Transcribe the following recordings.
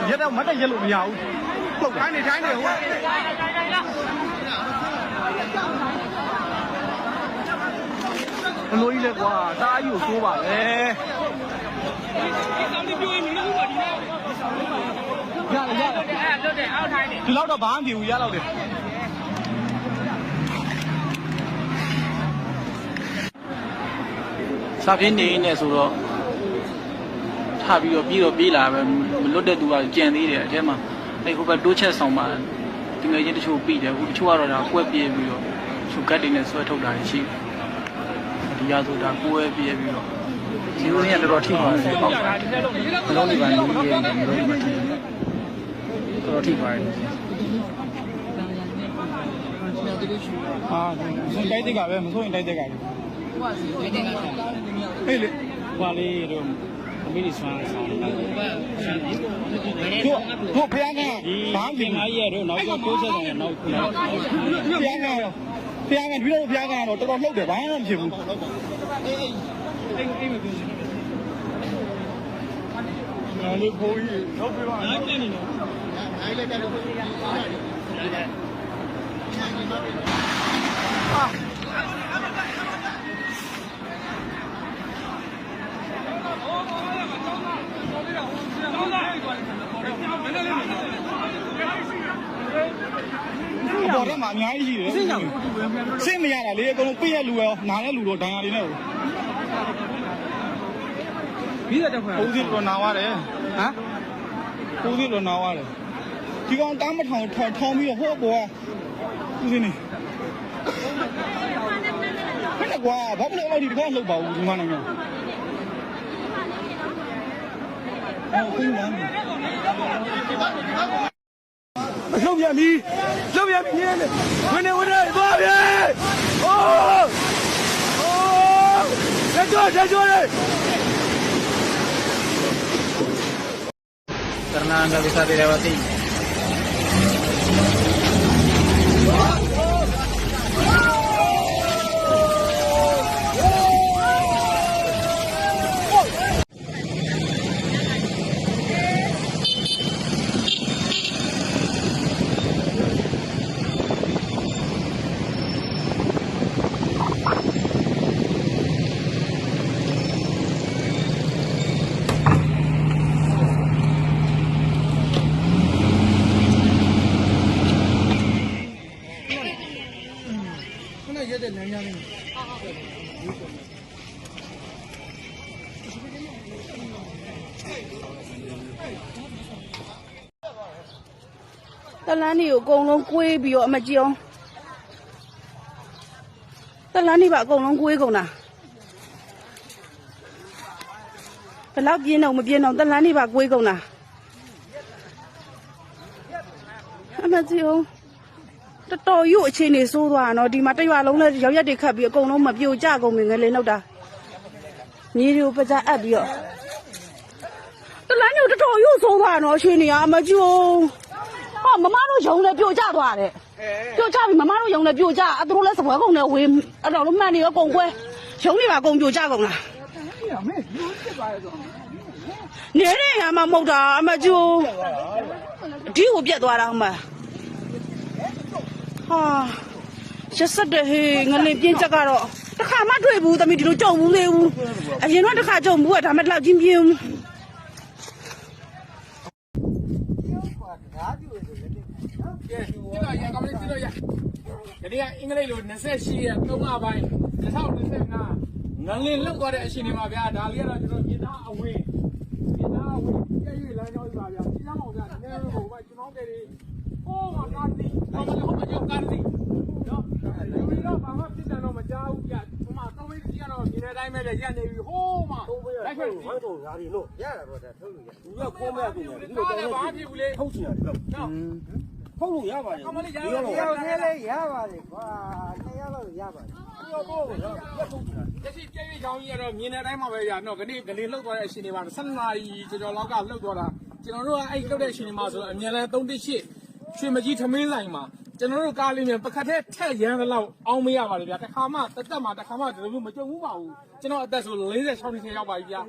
nhất đâu mất anh dân lụm nhiều lụm trái này quá lôi lên quá ta yêu số bảo đấy từ lâu đâu bán điều giá đâu được sao thế này này sốထားပြီးတော့ပြေးလာပဲမလွတ်တဲ့သူကကြံသေးတယ်အထဲမှာအဲ့ဟိုဘက်တိုးချက်ဆောင်မှာတငယ်ချင်းတချို့ပြီးတယ်ဟိုတချို့ကတော့ဒါကွက်ပြေးပြီးတော့သူကတ်တင်နဲ့ဆွဲထုတ်တာရှိတယ်ဒီရဆိုတာကွဲပြေးပြီးတော့ဒီလိုရတော်တော်ထိပါတယ်ပေါ့ဘလုံးတွေပါနေနေတယ်ဘလုံးတွေပါထိတော်တော်ထိပါတယ်ဟာဆုံးတိုက်တဲ့ကပဲမဆုံးရင်တိုက်တဲ့ကပဲဟေးလေဘာလေးတော့မင်းစွမ်းဆောင်တယ်တို့ဖျားကဘာမှမရတော့နောက်တော့တိုးချက်ဆောင်ရနောက်ဖျားကဒီလိုဖျားကတော့တော်တော်လှုပ်တယ်ဘာမှမဖြစ်ဘူးအေးမပြောငါလေးဖိုးကြီးထုတ်ပြပါနိုင်နေနော်နိုင်လိုက်တယ်လို့ပေါ်တော့မှအများကြီးရှိတယ်စင့်မရတာလေအကုန်လုံးပြည့်ရလူရောနားတဲ့လူတော့ဒဏ်ရာတွေနဲ့ပြီးတော့ဦးစီးတော့နာသွားတယ်ဟမ်ဦးစီးတော့နာသွားတယ်ဒီကောင်တားမထောင်ထောင်ပြီးတော့ဟိုးပေါ်ကဦးစီးနေခဏကွာဘာဖြစ်လို့ဒီတခါလှုပ်ပါဘူးဒီမှာနိုင်ငံဟုတ်ကဲ့ပါလှုပ်ပြန်ပြီလှုပ်ပြန်ပြီနေဝင်နေသွားပြီအိုးဆက်ကြောလေKarnanga bisa dilewatiတလန်းတွေကိုအကုန်လုံးကွေးပြီးတော့အမကြီးအောင်တလန်းတွေပါအကုန်လုံးကွေးကုန်တာဘယ်လောက်ပြင်းတော့မပြင်းတော့တလန်းတွေပါကွေးကုန်တာအမကြီးအောင်တော်တော်ရွအခြေအနေဆိုးသွားတော့ဒီမှာတရွာလုံးနဲ့ရောက်ရက်တွေခတ်ပြီးအကုန်လုံးမပြိုကျကုန်ပြီငလေနှုတ်တာမြေတွေကိုပကြအပ်ပြီးတော့တလန်းတွေတော်တော်ရွဆိုးသွားတော့အခြေအနေကအမကြီးအောင်မမတို့ယုံလည်းပြိုကျသွားတယ်ပြိုကျပြီမမတို့ယုံလည်းပြိုကျအတူလည်းစပွဲကုန်နဲ့ဝေးအဲ့တော့မှန်နေရောကုန်ကွဲယုံနေပါကုန်ပြိုကျကုန်လားနေတဲ့ရမှာမဟုတ်တာအမကျိုးဒီကိုပြက်သွားတာအမဟာရက်ဆက်တဲ့ဟေးငလင်ပြင်းချက်ကတော့တခါမှတွေ့ဘူးသမီးဒီလိုကြုံဘူးလေဘူးအရင်တော့တခါကြုံဘူးကဒါမှတော့ချင်းပြင်းဒီကအင်္ဂလိပ်လို28ရက်3လပိုင်း2025ငလင်လောက်သွားတဲ့အချိန်တွေမှာဗျာဒါလေးကတော့ကျွန်တော်မြေသားအဝင်းပြည့်ရွေးလမ်းကြောင်းကြီးပါဗျာကြီးအောင်ဗျာနည်းနည်းဟိုကကျွန်တော်တွေဟိုးကကားတိဟိုမှာကြောက်ကားတိနော်ဒီလိုဘာမှဖြစ်တယ်တော့မကြောက်ဘူးဗျာဟိုမှာကောင်းမေးကြီးကတော့ဒီနေ့တိုင်းပဲရက်နေပြီဟိုးမှာလိုက်ခွင့်ဝိုင်းတော့ဓာရီလို့ရတာတော့ထုတ်လို့ရဘူးကကိုးမဲ့ပြီဒီလိုတိုင်းဘာဖြစ်ဘူးလေထုတ်ချင်တယ်နော် ဖုတ်လို့ရပါတယ်အမလေးရပါတယ် တယောက်တည်းလေးရပါတယ်ကွာနှစ်ယောက်လောက်ရပါတယ် တော့တော့ရက်ဖုတ်တာလက်ရှိပြည့်ပြည့်ချောင်းကြီးကတော့မြင်တဲ့အတိုင်းမှာပဲရတော့ဒီနေ့ကလေးလှုပ်သွားတဲ့အချိန်တွေမှာ12နာရီကျော်လောက်ကလှုပ်သွားတာကျွန်တော်တို့ကအဲ့လှုပ်တဲ့အချိန်တွေမှာဆိုတော့အမြဲတမ်း318ရွှေမကြီးထမင်းဆိုင်မှာကျွန်တော်တို့ကားလေးမြန်ပကတ်ထဲထက်ရမ်းတဲ့လောက်အောင်းမရပါလေဗျာတစ်ခါမှတက်တက်မှာတစ်ခါမှဒီလိုမျိုးမကြုံဘူးပါဘူးကျွန်တော်အသက်ဆို46နှစ်ရောက်ပါပြီဗျာ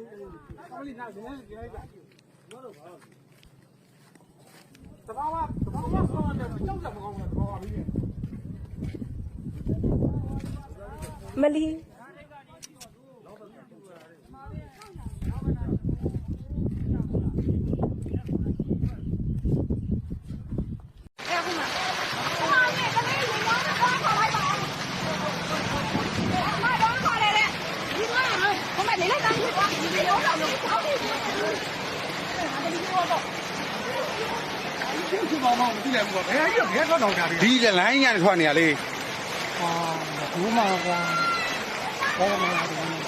အမလေးနောက်ဒီနေ့ကြည့်လိုက်ကြတဘာဝဆောင်းတယ်ကြောက်ကြမကောင်းဘူးတဘာဝပြီး မလီဒီကလိုင်းညာထွက်နေရလေ ဘူးမှာကွာဘာမှမလုပ်ဘူး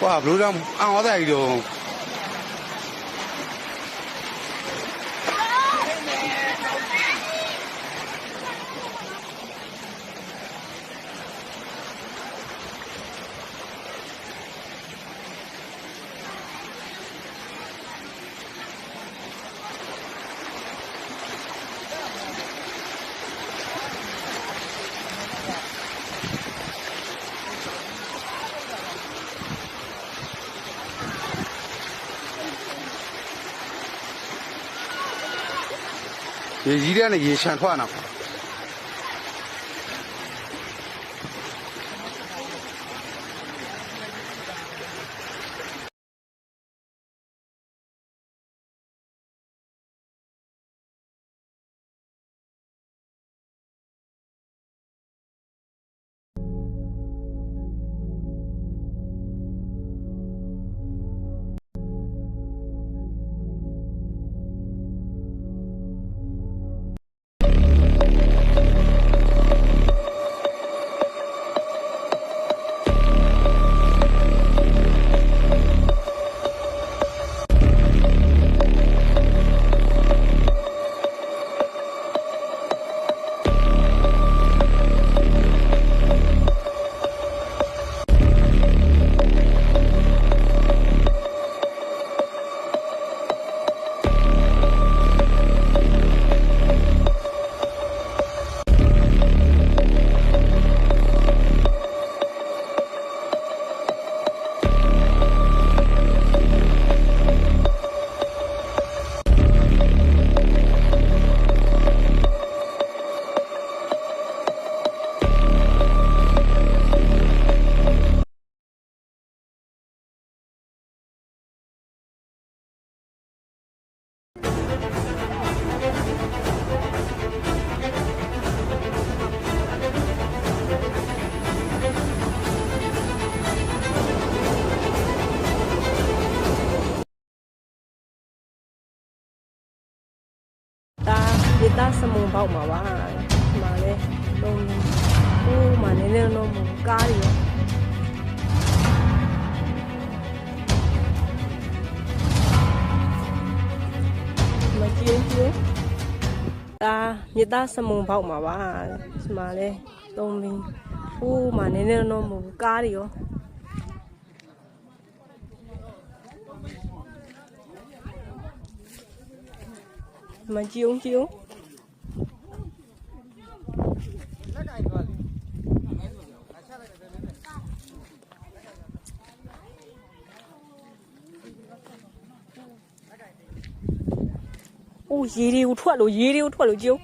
ကွာဘလို့တော့အောင်ဟောတဲ့ကြီးတော့ ရေကြီးတဲ့နဲ့ရေချန်ထွက်အောင်ဒါဒေတာစမုံပေါက်မှာပါဒီမှာလဲလုံးဟိုးမှာနည်းနည်းလုံးကားရောမကြည့်ဘူးဒါမြေသားစမုံပေါက်မှာပါဒီမှာလဲသုံးပြီးဟိုးမှာနည်းနည်းလုံးကားရောမကြည့်ကြည့်အိုးရေတွေကိုထွက်လို့ကြည့်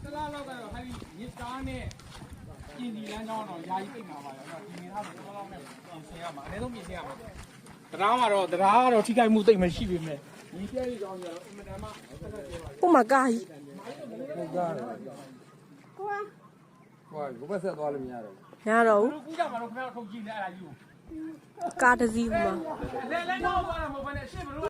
တလားလောက်ကတော့ဟာဒီရစ်သားနဲ့ပြင်ဒီလမ်းကြောင်းတော့ယာယီပိတ်မှာပါရောဒီနေသားဆိုတော့လောက်နဲ့ပြင်ဆင်ရမှာအနည်းဆုံးပြင်ဆင်ရမှာတရားကတော့ထိခိုက်မှုတိတ်မရှိပေမဲ့ဒီပြည့်ရအောင်ရတော့အင်မတန်မှ ဟိုမှာကားကြီး ဟုတ်ကားတယ်ကွာဘယ်ဆက်သွားလို့မရတော့ ရတော့ဘူး ကူးကြမှာတော့ခင်ဗျားတို့ထုတ်ကြည့်နေအဲ့ဒါကြီးကို ကားတစ်စီးမှာ လဲတော့သွားတာမဟုတ်ဘဲနဲ့ရှေ့ဘလို့